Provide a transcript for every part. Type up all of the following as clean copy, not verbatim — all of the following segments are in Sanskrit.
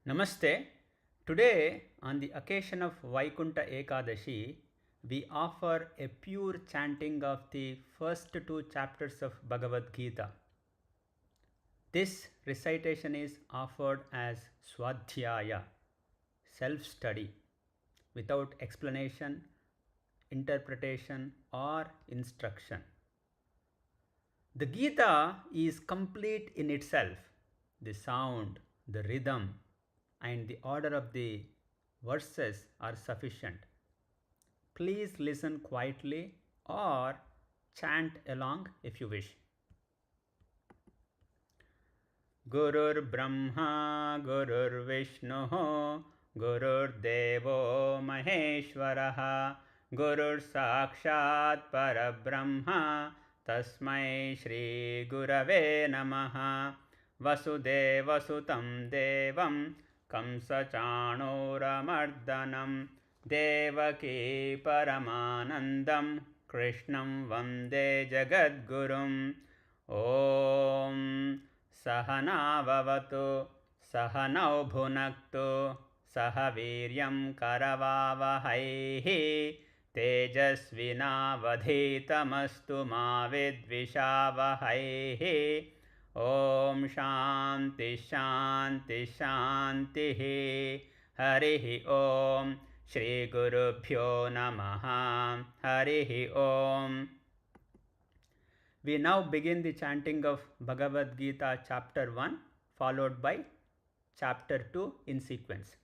Namaste. Today, on the occasion of Vaikunta Ekadashi, we offer a pure chanting of the first two chapters of Bhagavad Gita. This recitation is offered as Swadhyaya, self study, without explanation, interpretation, or instruction. The Gita is complete in itself. The sound, the rhythm, and the order of the verses are sufficient. Please listen quietly or chant along if you wish. Gurur Brahma Gurur Vishnu Gurur Devo Maheshwaraha Gurur Sakshat Parabrahma Tasmai Shri Gurave Namaha Vasudevasutam Devam Kamsachanuramardanam Devaki Paramanandam Krishnam Vande Jagadgurum Om Sahanavavatu Sahanau Bhunaktu Sahaviryam Karavavahaihi Tejasvinavadhitamastu ma vidvishavahaihi Om Shanti Shanti Shanti Harihi Om Shri Gurubhyo Namaha Harihi Om. We now begin the chanting of Bhagavad Gita chapter 1 followed by chapter 2 in sequence.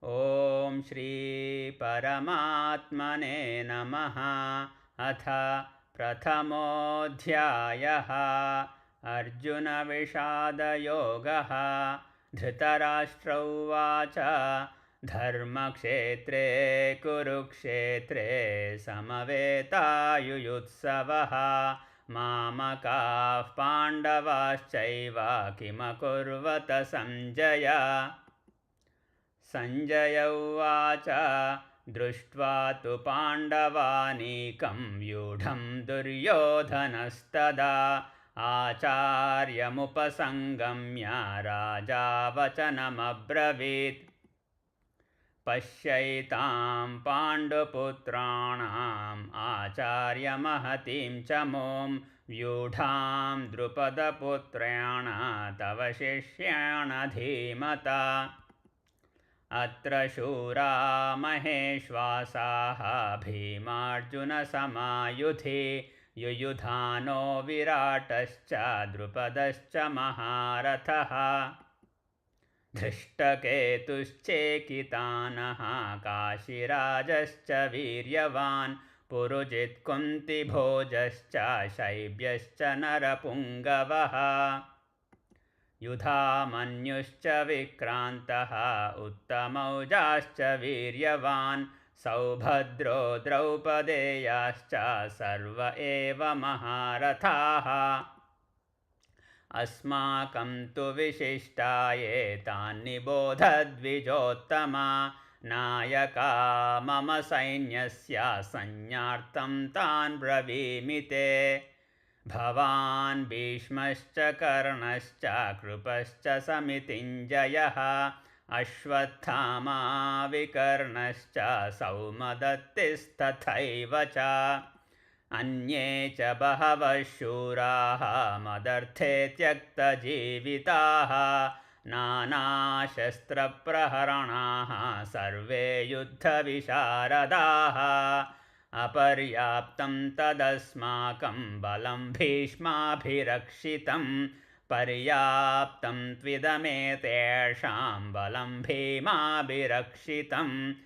Om Shri Paramatmane Namaha Atha Prathamodhyayaha Arjuna Vishada Yogaha Dhritarashtra Uvacha Dharmakshetre Kurukshetre Samaveta Yuyutsavaha Mamakah Pandavaschaiva Kimakurvata Sanjaya Sanjaya Uvacha Drishtva tu Pandavanikam Yudham Duryodhanastada Acharyamupasangamya Raja Vachanamabravit Pashyaitam Panduputranam Acharya Mahatim Chamom Vyudham Drupadaputrana Tava Shishyana Dhimata Atra Shura Maheshwasaha Bhimarjuna Samayuthi Yuyudhano Viratascha Drupadascha Maharathaha Dhrishtaketuschekitanaha Kashirajascha Viryavan Purujit Kunti Bhojascha Shaibhyascha Narapungavaha Yudhamanyuscha Vikrantaha Uttamaujascha Viryavan Saubhadro Draupadeyascha Sarva eva Maharathaha Asmakam tu Vishishtaye Tani Bodhadvijottama Nayaka Mama Sainyasya Sanyartam Tan Bravimite Bhavan Bhishmascha Karnascha Krupascha Samitinjayaha Ashwathama Vikarnascha Saumadattistatthaivacha Anye cha bahava shuraha madarthe tyakta jivitaha Nana shastra praharanaha sarve yuddha visharadaha Aparyaptam tadasmakam balam bhishmabhirakshitam Paryaptam tvidame balam bhimabhirakshitam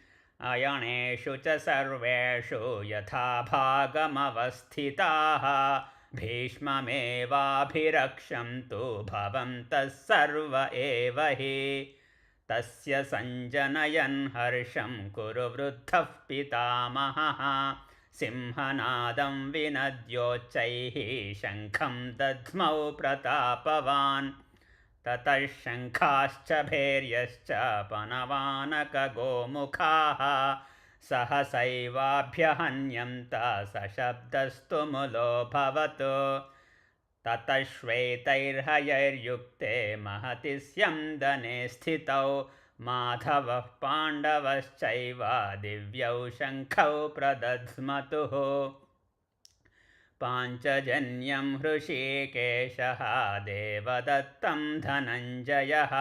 Ayaneshu cha sarveshu yatha bhagamavasthitaha Bhishmamevabhirakshamtu bhavantas sarva eva hi Tasya sanjanayan harsham kuru vruddhah pitamahaha Simhanadam vinadyochaihi shankham dadhmau pratapavan Tatash shankhaschha bheryascha panavanaka gomukhaha Sahasaivabhyahanyamta sashabdastu mulo bhavatu ततः श्वेतैर्हयैर्युक्ते महति स्यन्दने स्थितौ माधवः पाण्डवश्चैव दिव्यौ शङ्खौ प्रदध्मतुः पाञ्चजन्यं हृषीकेशः देवदत्तं धनञ्जयः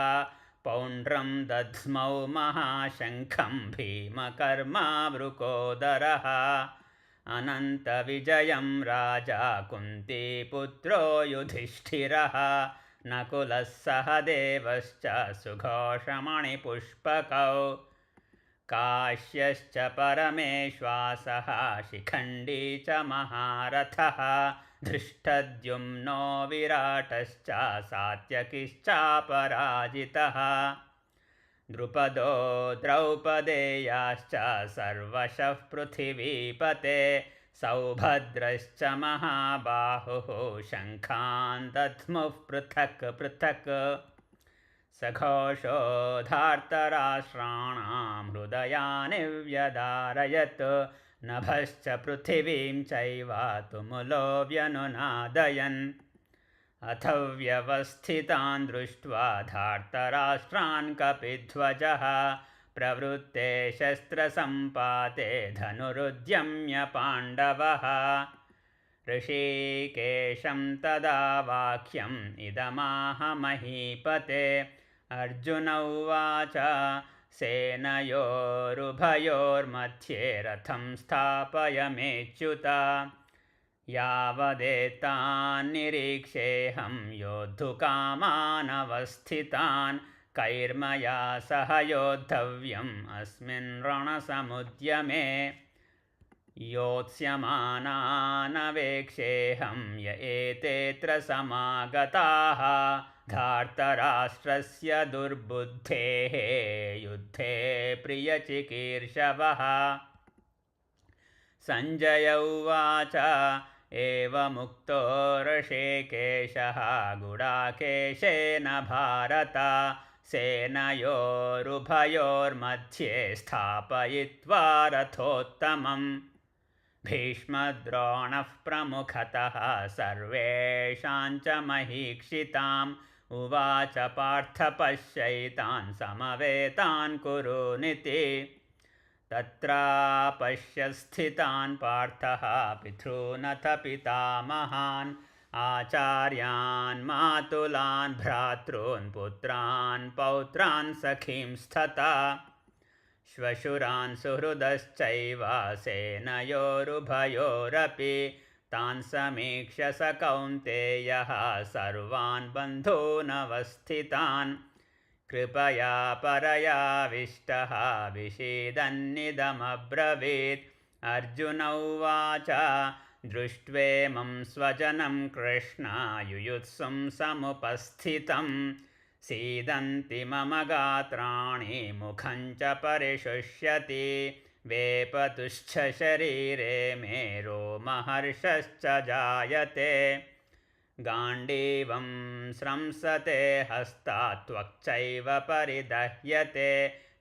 पौण्ड्रं दध्मौ महाशङ्खं भीमकर्मा वृकोदरः अनन्तविजयं राजा कुन्तीपुत्रो युधिष्ठिरः नकुलः सहदेवश्च सुघोषमणिपुष्पकौ काश्यश्च परमेश्वासः शिखण्डी च महारथः धृष्टद्युम्नो विराटश्च सात्यकिश्चापराजितः द्रुपदो द्रौपदेयाश्च सर्वशः पृथिवीपते सौभद्रश्च महाबाहुः शङ्खान् दध्मुः पृथक् पृथक् सघोषोधार्तराष्ट्राणां हृदयानि व्यदारयत् नभश्च पृथिवीं चैव तुमुलो व्यनुनादयन् अथ व्यवस्थितान् दृष्ट्वा धार्तराष्ट्रान् कपिध्वजः प्रवृत्ते शस्त्रसम्पाते धनुरुद्यम्य पाण्डवः ऋषिकेशं तदा वाक्यम् इदमाह महीपते अर्जुन उवाच सेनयोरुभयोर्मध्ये रथं स्थापयमेच्युत यावदेतान् निरीक्षेऽहं योद्धुकामानवस्थितान् कैर्मया सह योद्धव्यम् अस्मिन् रणसमुद्यमे योत्स्यमानानवेक्षेऽहं य एतेऽत्र समागताः धार्तराष्ट्रस्य दुर्बुद्धेः युद्धे प्रियचिकीर्षवः सञ्जय उवाच एवमुक्तो ऋषिकेशः गुडाकेशेन भारत सेनयोरुभयोर्मध्ये स्थापयित्वा रथोत्तमम् भीष्मद्रोणः प्रमुखतः सर्वेषां च महीक्षिताम् उवाच पार्थ पश्यैतान् समवेतान् कुरुनिति तत्रापश्य स्थितान् पार्थः पितॄनथ पितामहान् आचार्यान् मातुलान् भ्रातॄन् पुत्रान् पौत्रान् सखींस्तथा श्वशुरान् सुहृदश्चैव सेनयोरुभयोरपि तान् समीक्ष्य स कौन्तेयः सर्वान् बन्धूनवस्थितान् कृपया परयाविष्टः विषीदन्निदमब्रवीत् अर्जुन उवाच दृष्ट्वेमं स्वजनं कृष्ण युयुत्सुं समुपस्थितं सीदन्ति मम गात्राणि मुखं च परिशुष्यति वेपतुश्च शरीरे मे रोमहर्षश्च जायते गाण्डीवं स्रंसते हस्तात् त्वक्चैव परिदह्यते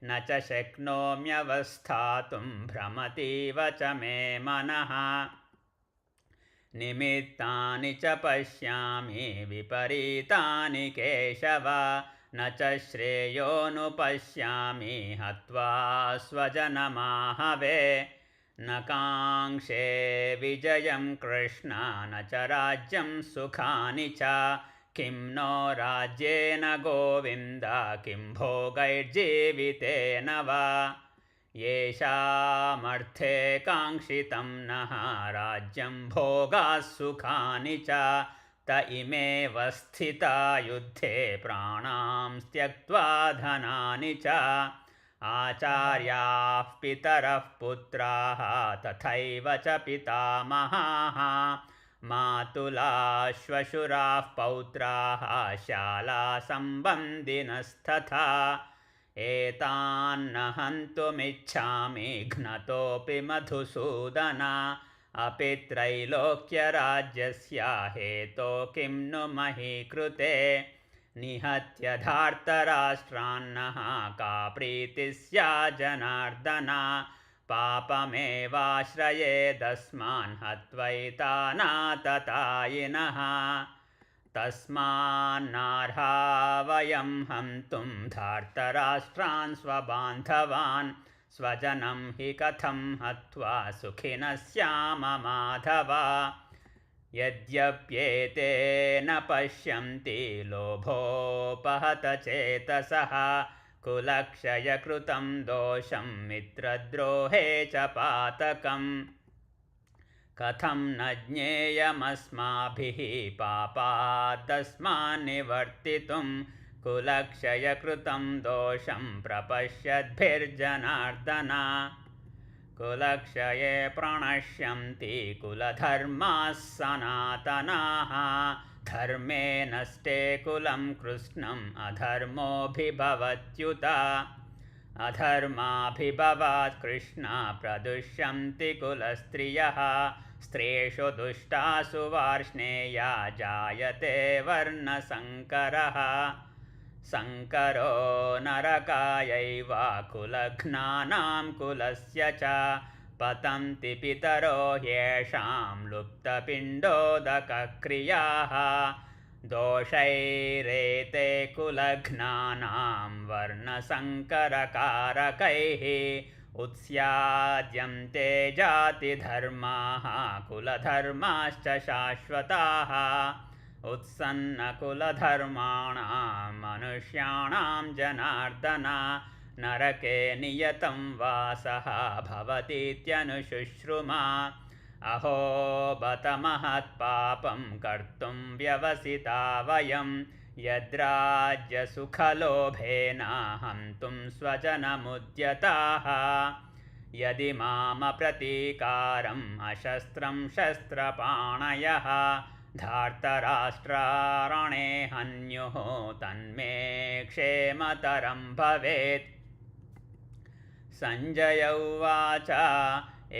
न च शक्नोम्यवस्थातुं भ्रमतीव च मे मनः निमित्तानि च पश्यामि विपरीतानि केशव न च श्रेयोनुपश्यामि हत्वा स्वजनमाहवे न काङ्क्षे विजयं कृष्ण न च राज्यं सुखानि च किं नो राज्येन गोविन्द किं भोगैर्जीवितेन वा येषामर्थे काङ्क्षितं नः राज्यं भोगाः सुखानि च त इमेव स्थिता युद्धे प्राणां त्यक्त्वा धनानि च आचार्याः पितरः पुत्राः तथैव च पितामहाः मातुलाः श्वशुराः पौत्राः शालासम्बन्धिनस्तथा एतान्न हन्तुमिच्छामि घ्नतोऽपि मधुसूदन अपि त्रैलोक्यराज्यस्य हेतो किं नु मही कृते निहत्य धार्तराष्ट्रान्नः का प्रीतिः स्यात् जनार्दन पापमेवाश्रयेदस्मान् हत्वैतानाततायिनः तस्मान्नार्हा वयं हन्तुं धार्तराष्ट्रान् स्वबान्धवान् स्वजनं हि कथं हत्वा सुखिनः स्याम माधव यद्यप्येते न पश्यन्ति लोभोपहतचेतसः कुलक्षयकृतं दोषं मित्रद्रोहे च पातकम् कथं न ज्ञेयमस्माभिः पापादस्मान्निवर्तितुं कुलक्षयकृतं दोषं प्रपश्यद्भिर्जनार्दन कुलक्षये प्रणश्यन्ति कुलधर्माः सनातनाः धर्मे नष्टे कुलं कृष्णम् अधर्मोऽभिभवत्युत अधर्माभिभवात् कृष्णा प्रदुष्यन्ति कुलस्त्रियः स्त्रीषु दुष्टासु वार्ष्णेया जायते वर्णसङ्करः संकरो नरकायैव कुलघ्नानां कुलस्य च पतन्ति पितरो ह्येषां लुप्तपिण्डोदकक्रियाः दोषैरेते कुलघ्नानां वर्णसङ्करकारकैः उत्स्याद्यन्ते जातिधर्माः कुलधर्माश्च शाश्वताः उत्सन्नकुलधर्माणां मनुष्याणां जनार्दन नरके नियतं वासः भवतीत्यनुशुश्रुमा अहो बत महत्पापं कर्तुं व्यवसिता वयं यद्राज्यसुखलोभेन हन्तुं स्वजनमुद्यताः यदि मामप्रतीकारम् अशस्त्रं शस्त्रपाणयः धार्तराष्ट्रारणे हन्युः तन्मे क्षेमतरं भवेत् सञ्जय उवाच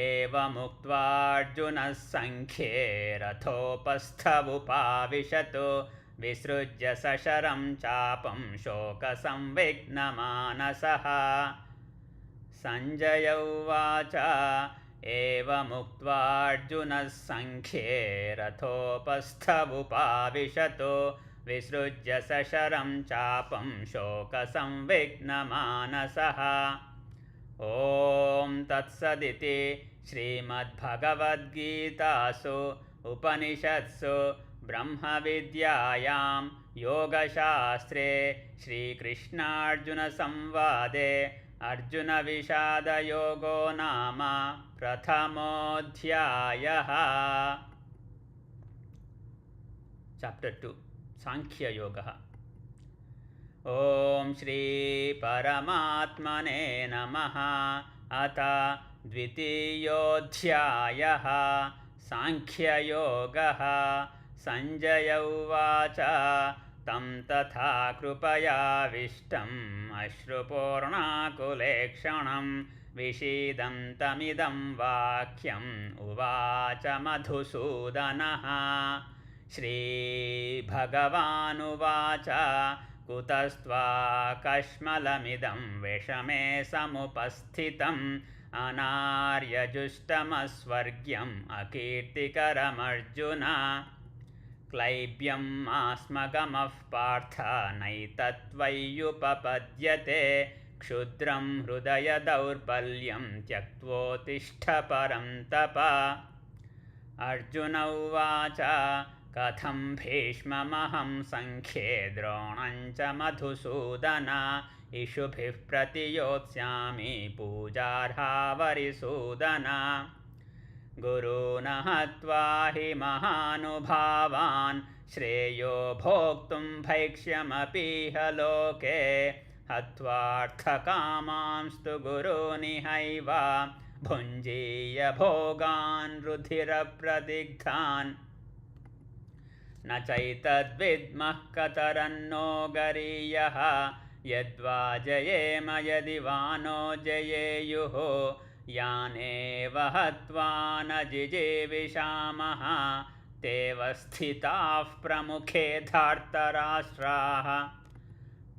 एवमुक्त्वार्जुनः सङ्ख्ये रथोपस्थमुपाविशतु विसृज्य सशरं चापं शोकसंविघ्नमानसः सञ्जय उवाच एवमुक्त्वार्जुनः सङ्ख्ये रथोपस्थमुपाविशतु विसृज्य सशरं चापं शोकसंविघ्नमानसः ॐ तत्सदिति श्रीमद्भगवद्गीतासु उपनिषत्सु ब्रह्मविद्यायां योगशास्त्रे श्रीकृष्णार्जुनसंवादे अर्जुनविषादयोगो नाम प्रथमोऽध्यायः। चाप्टर् 2 सांख्ययोगः। ॐ श्रीपरमात्मने नमः। अथ द्वितीयोऽध्यायः सांख्ययोगः। सञ्जय उवाच तं तथा कृपयाविष्टम् अश्रुपूर्णाकुलेक्षणं विषीदन्तमिदं वाक्यम् उवाच मधुसूदनः। श्रीभगवानुवाच कुतस्त्वाकश्मलमिदं विषमे समुपस्थितम् अनार्यजुष्टमस्वर्ग्यम् अकीर्तिकरमर्जुन। क्लैब्यं आस्मगमः पार्थ नैतत्त्वय्युपपद्यते क्षुद्रं हृदयदौर्बल्यं त्यक्त्वोत्तिष्ठ परन्तप। अर्जुन उवाच कथं भीष्ममहं सङ्ख्ये द्रोणं च मधुसूदन इषुभिः प्रतियोत्स्यामि पूजार्हावरिसूदन। गुरून् हत्वा हि महानुभावान् श्रेयो भोक्तुं भैक्ष्यमपीह लोके हत्वार्थकामांस्तु गुरूनिहैव भुञ्जीय भोगान् रुधिरप्रदिग्धान्। न चैतद्विद्मः कतरन्नो गरीयः यद्वा जयेम यदि वा नो जयेयुः यानेव हत्वा न जिजीविषामः तेव स्थिताः प्रमुखे धार्तराष्ट्राः।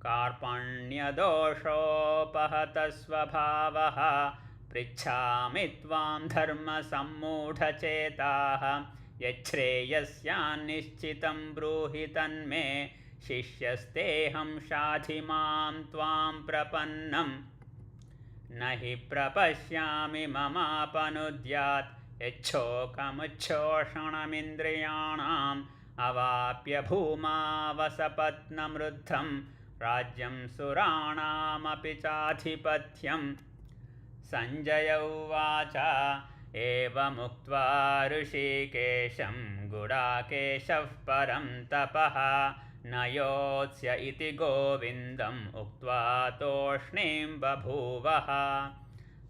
कार्पण्यदोषोपहतस्वभावः पृच्छामि त्वां धर्मसम्मूढचेताः यच्छ्रेयस्यान्निश्चितं ब्रूहि तन्मे शिष्यस्तेऽहं शाधि मां त्वां प्रपन्नम् न हि प्रपश्यामि ममापनुद्यात् यच्छोकमुच्छोषणमिन्द्रियाणाम् अवाप्य भूमावसपत्नमृद्धं राज्यं सुराणामपि चाधिपत्यम् संजय उवाच एवमुक्त्वा ऋषिकेशं गुडाकेशः परं तपः न योत्स्य इति गोविन्दम् उक्त्वा तूष्णीं बभूवः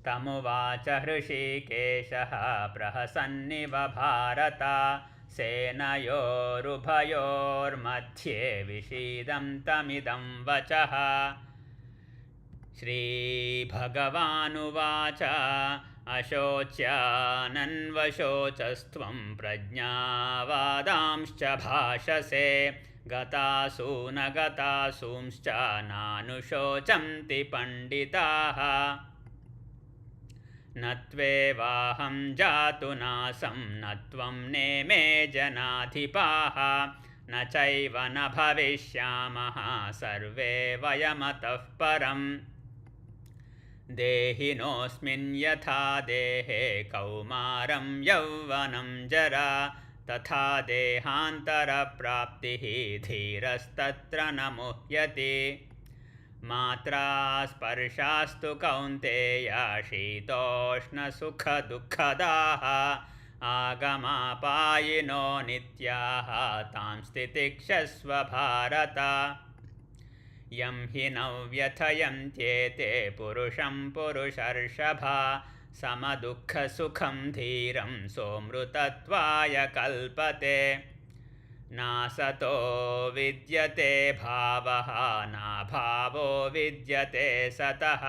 तमुवाच हृषीकेशः प्रहसन्निव भारत सेनयोरुभयोर्मध्ये विषीदं तमिदं वचः श्रीभगवानुवाच अशोच्यानन्वशोचस्त्वं प्रज्ञावादांश्च भाषसे गतासु न गतासूंश्च नानुशोचन्ति पंडिताः न त्वेवाहं जातु नासं न त्वं नेमे जनाधिपाः न चैव न भविष्यामः सर्वे वयमतः परम् देहिनोऽस्मिन् यथा देहे कौमारं यौवनं जरा तथा देहान्तरप्राप्तिः धीरस्तत्र न मुह्यति मात्रा स्पर्शास्तु कौन्तेय शीतोष्णसुखदुःखदाः आगमापायिनो नित्याः तां स्थितिक्षस्व यं हि न व्यथयन्त्येते पुरुषं पुरुषर्षभा समदुःखसुखं धीरं सोऽमृतत्वाय कल्पते नासतो विद्यते भावः नाभावो विद्यते सतः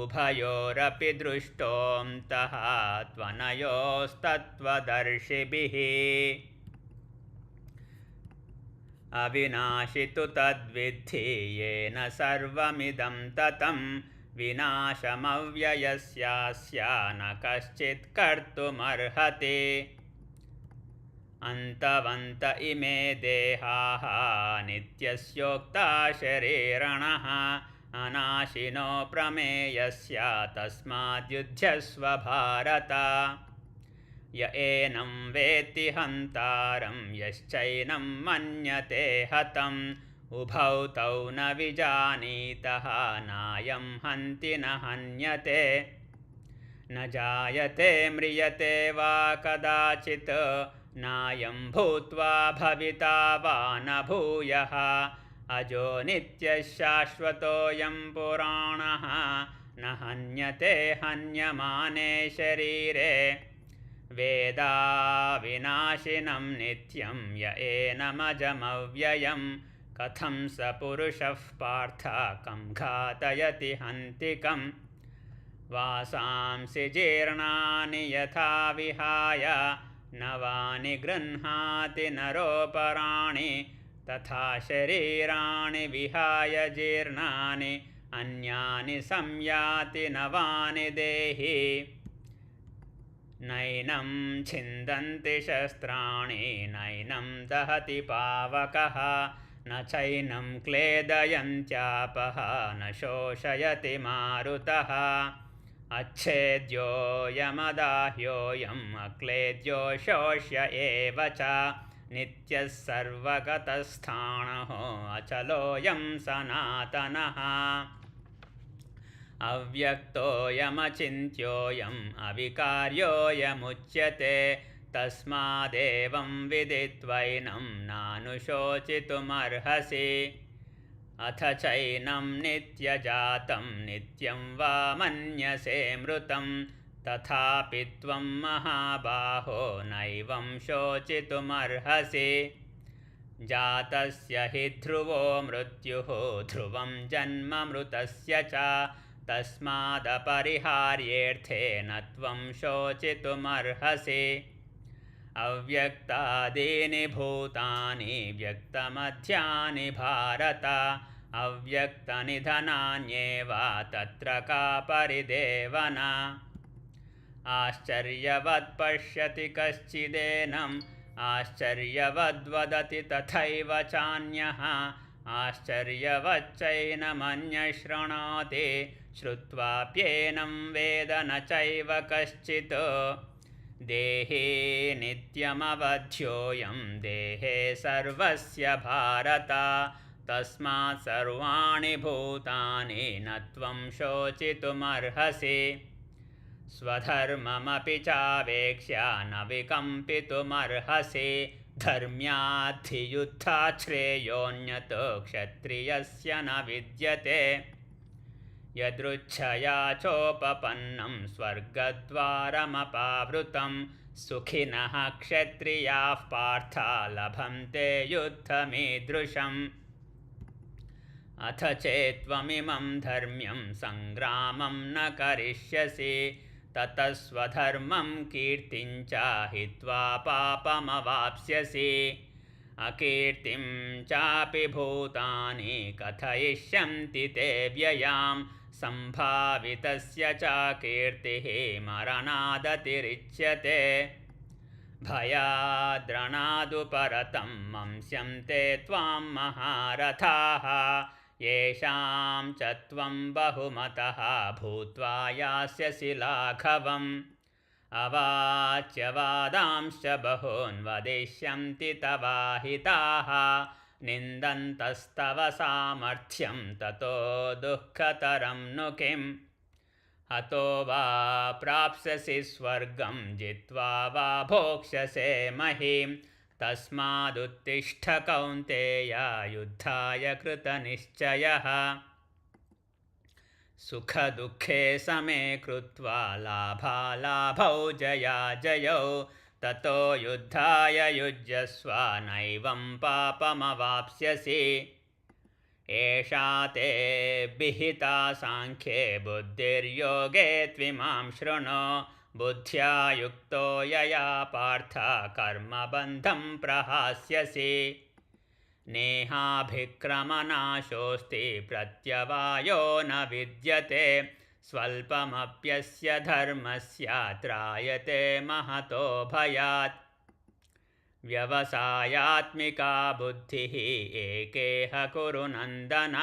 उभयोरपि दृष्टोऽन्तः त्वनयोस्तत्त्वदर्शिभिः अविनाशि तु तद्विद्धि येन सर्वमिदं ततं विनाशमव्ययस्यास्य न कश्चित् कर्तुमर्हति अन्तवन्त इमे देहाः नित्यस्योक्ता शरीरिणः अनाशिनो प्रमेयस्य तस्माद्युध्यस्व भारत य एनं वेत्ति हन्तारं यश्चैनं मन्यते हतम् उभौ तौ न विजानीतः नायं हन्ति न हन्यते न जायते म्रियते वा कदाचित् नायं भूत्वा भविता वा न भूयः अजो नित्यः शाश्वतोऽयं पुराणः न हन्यते हन्यमाने शरीरे वेदा विनाशिनं नित्यं य एनमजमव्ययं कथं स पुरुषः पार्थ कं घातयति हन्तिकं वासांसि जीर्णानि यथा विहाय नवानि गृह्णाति नरोपराणि तथा शरीराणि विहाय जीर्णानि अन्यानि संयाति नवानि देहि नैनं छिन्दन्ति शस्त्राणि नैनं दहति पावकः न चैनं क्लेदयन्त्यापः न शोषयति मारुतः अच्छेद्योऽयमदाह्योऽयम् अक्लेद्यो शोष्य एव च नित्यः सर्वगतस्थाणुः अचलोऽयं सनातनः अव्यक्तोऽयमचिन्त्योऽयम् अविकार्योऽयमुच्यते तस्मादेवं विदित्वैनं नानुशोचितुमर्हसि अथ चैनं नित्यजातं नित्यं वा मन्यसे मृतं तथापि त्वं महाबाहो नैवं शोचितुमर्हसि जातस्य हि ध्रुवो मृत्युः ध्रुवं जन्म मृतस्य च तस्मादपरिहार्येऽर्थे न त्वं शोचितुमर्हसि अव्यक्तादीनि भूतानि व्यक्तमध्यानि भारत अव्यक्तनिधनान्येव तत्र का परिदेवना आश्चर्यवत् पश्यति कश्चिदेनम् आश्चर्यवद्वदति तथैव चान्यः आश्चर्यवच्चैनमन्यः शृणोति श्रुत्वाप्येनं वेद न चैव कश्चित् देहे नित्यमवध्योऽयं देहे सर्वस्य भारत तस्मात् सर्वाणि भूतानि न त्वं शोचितुमर्हसि स्वधर्ममपि चावेक्ष्य न विकम्पितुमर्हसि धर्म्याद्धियुद्धात् श्रेयोऽन्यत् क्षत्रियस्य न विद्यते यदृच्छया चोपपन्नं स्वर्गद्वारमपावृतं सुखिनः क्षत्रियाः पार्थ लभन्ते युद्धमीदृशम् अथ चेत्त्वमिमं धर्म्यं सङ्ग्रामं न करिष्यसि ततः स्वधर्मं कीर्तिं च हित्वा पापमवाप्स्यसि अकीर्तिं चापि भूतानि कथयिष्यन्ति ते व्ययां सम्भावितस्य च कीर्तिः मरणादतिरिच्यते भयाद्रणादुपरतं मंस्यन्ते त्वां महारथाः येषां च त्वं बहुमतः भूत्वा यास्यसि लाघवम् अवाच्यवादांश्च बहून् वदिष्यन्ति तवाहिताः निन्दन्तस्तव सामर्थ्यं ततो दुःखतरं नु किम् हतो वा प्राप्स्यसि स्वर्गं जित्वा वा भोक्ष्यसे महीं तस्मादुत्तिष्ठ कौन्तेय युद्धाय कृतनिश्चयः सुखदुःखे समे कृत्वा लाभालाभौ जयाजयौ ततो युद्धाय युज्यस्व नैवं पापमवाप्स्यसि एषा ते विहिता साङ्ख्ये बुद्धिर्योगे त्विमां शृणु बुद्ध्या युक्तो यया पार्थ कर्मबन्धं प्रहास्यसि नेहाभिक्रमनाशोऽस्ति प्रत्यवायो न विद्यते स्वल्पमप्यस्य धर्मस्य त्रायते महतो भयात् व्यवसायात्मिका बुद्धिः एकेह कुरु नन्दन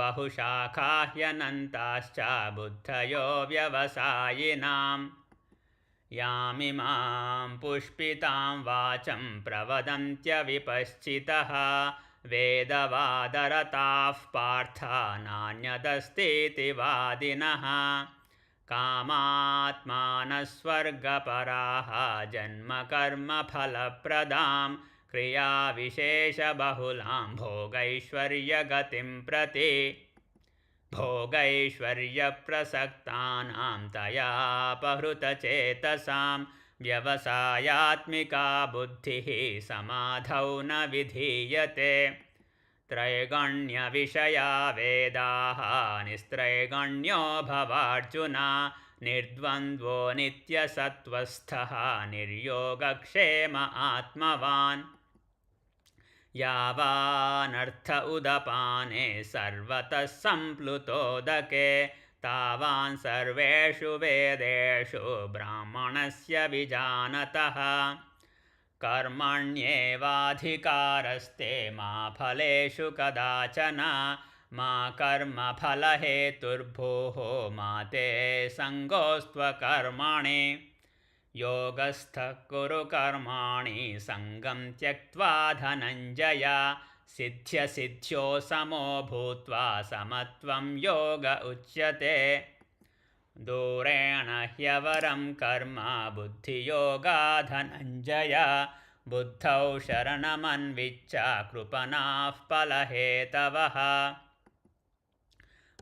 बहुशाखा ह्यनन्ताश्च बुद्धयो व्यवसायिनाम् यामिमां पुष्पितां वाचं प्रवदन्त्यविपश्चितः वेदवादरताः पार्थ नान्यदस्तीति वादिनः कामात्मानस्वर्गपराः जन्मकर्मफलप्रदां क्रियाविशेषबहुलां भोगैश्वर्यगतिं प्रति भोगैश्वर्यप्रसक्तानां तयापहृतचेतसां व्यवसायात्मिका बुद्धिः समाधौ न विधीयते त्रैगण्यविषया वेदाः निस्त्रैगण्यो भवार्जुन निर्द्वन्द्वो नित्यसत्त्वस्थः निर्योगक्षेम आत्मवान् यावानर्थ उदपाने सर्वतः सम्प्लुतोदके तावान् सर्वेषु वेदेषु ब्राह्मणस्य विजानतः कर्मण्येवाधिकारस्ते मा फलेषु कदाचन मा कर्मफलहेतुर्भूः मा ते सङ्गोऽस्त्वकर्मणि योगस्थः कुरु कर्माणि सङ्गं त्यक्त्वा धनञ्जय सिद्ध्यसिद्ध्यो समो भूत्वा समत्वं योग उच्यते दूरेण ह्यवरं कर्म बुद्धियोगा धनञ्जय बुद्धौ शरणमन्विच्छ कृपणाः फलहेतवः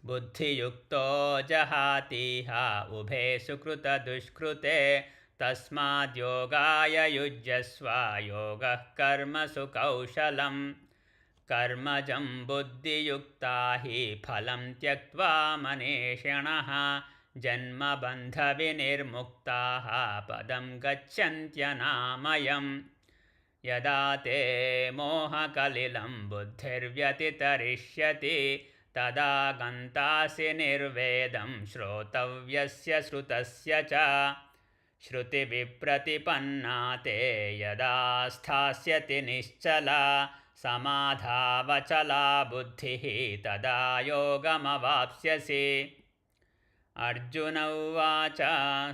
बुद्धियुक्तो जहातीह उभे सुकृतदुष्कृते तस्माद्योगाय युज्यस्व योगः कर्मसु कौशलं कर्मजं बुद्धियुक्ता हि फलं त्यक्त्वा मनीषिणः जन्मबन्धविनिर्मुक्ताः पदं गच्छन्त्यनामयम् यदा ते मोहकलिलं बुद्धिर्व्यतितरिष्यति तदा गन्तासि निर्वेदं श्रोतव्यस्य श्रुतस्य च श्रुतिविप्रतिपन्ना ते यदा स्थास्यति निश्चला समाधावचला बुद्धिः तदा योगमवाप्स्यसि। अर्जुन उवाच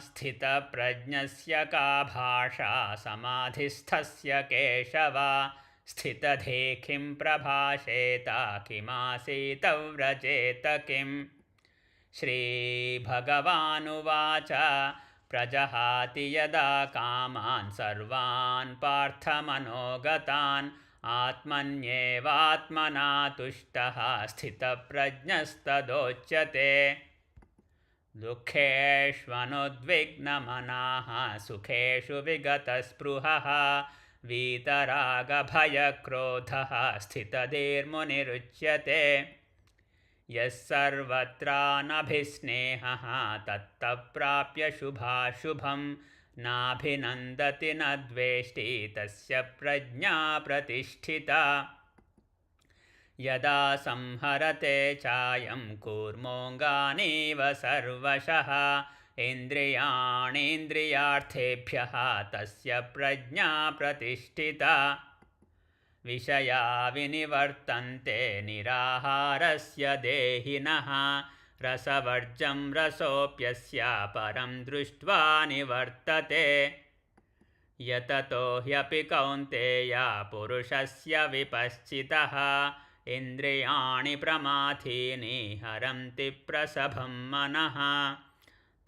स्थितप्रज्ञस्य का भाषा समाधिस्थस्य केशव स्थितधेखिं प्रभाषेत किमासीत व्रजेत किम्। श्रीभगवानुवाच प्रजहाति यदा कामान् सर्वान् पार्थमनोगतान् आत्मन्येवात्मना तुष्टः स्थितप्रज्ञस्तदोच्यते। दुःखेष्वनुद्विग्नमनाः सुखेषु विगतस्पृहः वीतरागभयक्रोधः स्थितधीर्मुनिरुच्यते। यः सर्वत्रानभिस्नेहः तत्तप्राप्य शुभाशुभं नाभिनन्दति न द्वेष्टि तस्य प्रज्ञा प्रतिष्ठिता। यदा संहरते चायं कूर्मोऽङ्गानीव सर्वशः इन्द्रियाणीन्द्रियार्थेभ्यः तस्य प्रज्ञा प्रतिष्ठिता। विषया विनिवर्तन्ते निराहारस्य देहिनः रसवर्जं रसोऽप्यस्य परं दृष्ट्वा निवर्तते। यततो ह्यपि कौन्तेय पुरुषस्य विपश्चितः इन्द्रियाणि प्रमाथीनि हरन्ति प्रसभं मनः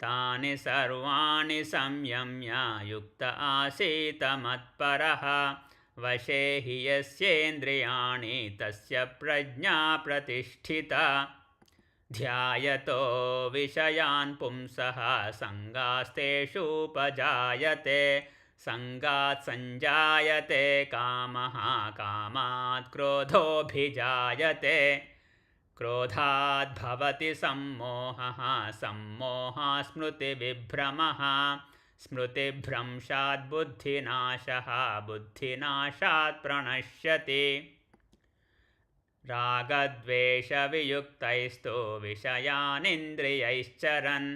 तानि सर्वाणि संयम्य युक्त आसीत मत्परः वशे हि यस्येन्द्रियाणि तस्य प्रज्ञा प्रतिष्ठिता। ध्यायतो विषयान् पुंसः सङ्गास्तेषूपजायते संगात् संजायते कामः कामात् क्रोधोऽभिजायते क्रोधात् भवति सम्मोहः सम्मोहात् स्मृतिविभ्रमः स्मृतिभ्रंशात् बुद्धिनाशः बुद्धिनाशात् प्रणश्यति। रागद्वेषवियुक्तैस्तु विषयानिन्द्रियैश्चरन्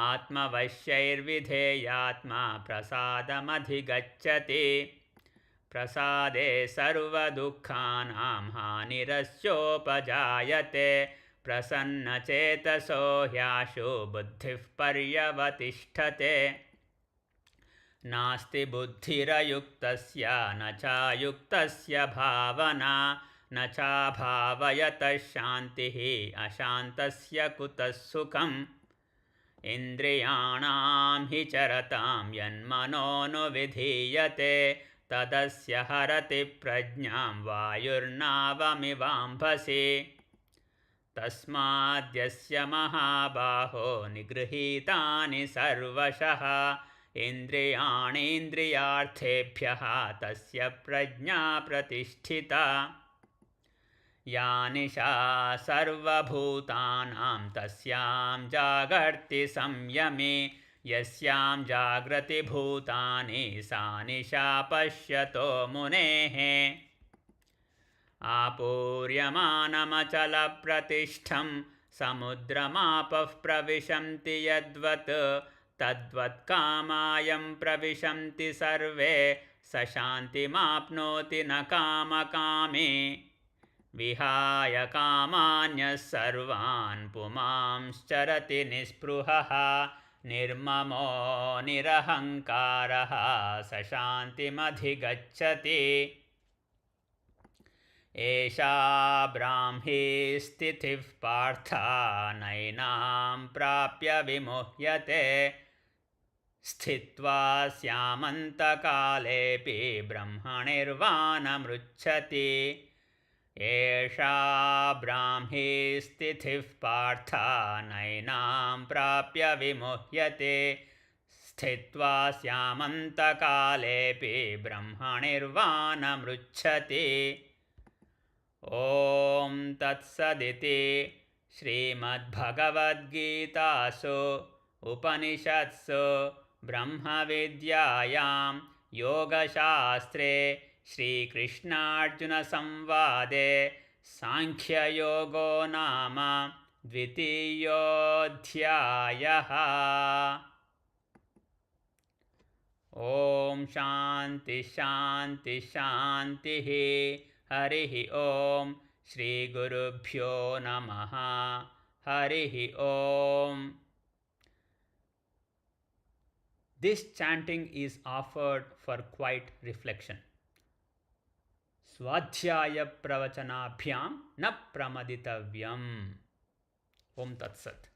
आत्मवश्यैर्विधेयात्मा प्रसादमधिगच्छति। प्रसादे सर्वदुःखानां हानिरस्योपजायते प्रसन्नचेतसो ह्याशु बुद्धिः पर्यवतिष्ठते। नास्ति बुद्धिरयुक्तस्य न चायुक्तस्य भावना न चाभावयतः शान्तिः अशान्तस्य कुतः सुखम्। इन्द्रियाणां हि चरतां यन्मनोनुविधीयते तदस्य हरति प्रज्ञां वायुर्नावमिवाम्भसि। तस्माद्यस्य महाबाहो निगृहीतानि सर्वशः इन्द्रियाणीन्द्रियार्थेभ्यः तस्य प्रज्ञा प्रतिष्ठिता। या निशा सर्वभूतानां तस्यां जागर्ति संयमे यस्यां जाग्रति भूतानि सा निशा पश्यतो मुनेः। आपूर्यमानमचलप्रतिष्ठं समुद्रमापः प्रविशन्ति यद्वत् तद्वत् कामायं प्रविशन्ति सर्वे स शान्तिमाप्नोति न कामकामी। विहाय कामान्यः सर्वान् पुमांश्चरति निःस्पृहः निर्ममो निरहङ्कारः स शान्तिमधिगच्छति। एषा ब्राह्मी स्थितिः पार्थ नैनां प्राप्य विमुह्यते स्थित्वा स्यामन्तकालेऽपि ब्रह्मनिर्वाणमृच्छति। एषा ब्राह्मी स्थितिः पार्थ नैनां प्राप्य विमुह्यते स्थित्वा स्यामन्तकालेऽपि ब्रह्मनिर्वाणमृच्छति। ॐ तत्सदिति श्रीमद्भगवद्गीतासु उपनिषत्सु ब्रह्मविद्यायां योगशास्त्रे श्रीकृष्णार्जुनसंवादे सांख्ययोगो नाम द्वितीयोऽध्यायः। Om Shanti Shanti Shanti. Harihi Om. Shri Gurubhyo Namaha. Harihi Om. This chanting is offered for quiet reflection. Swadhyaya pravachanabhyam na pramaditavyam. Om Tat Sat.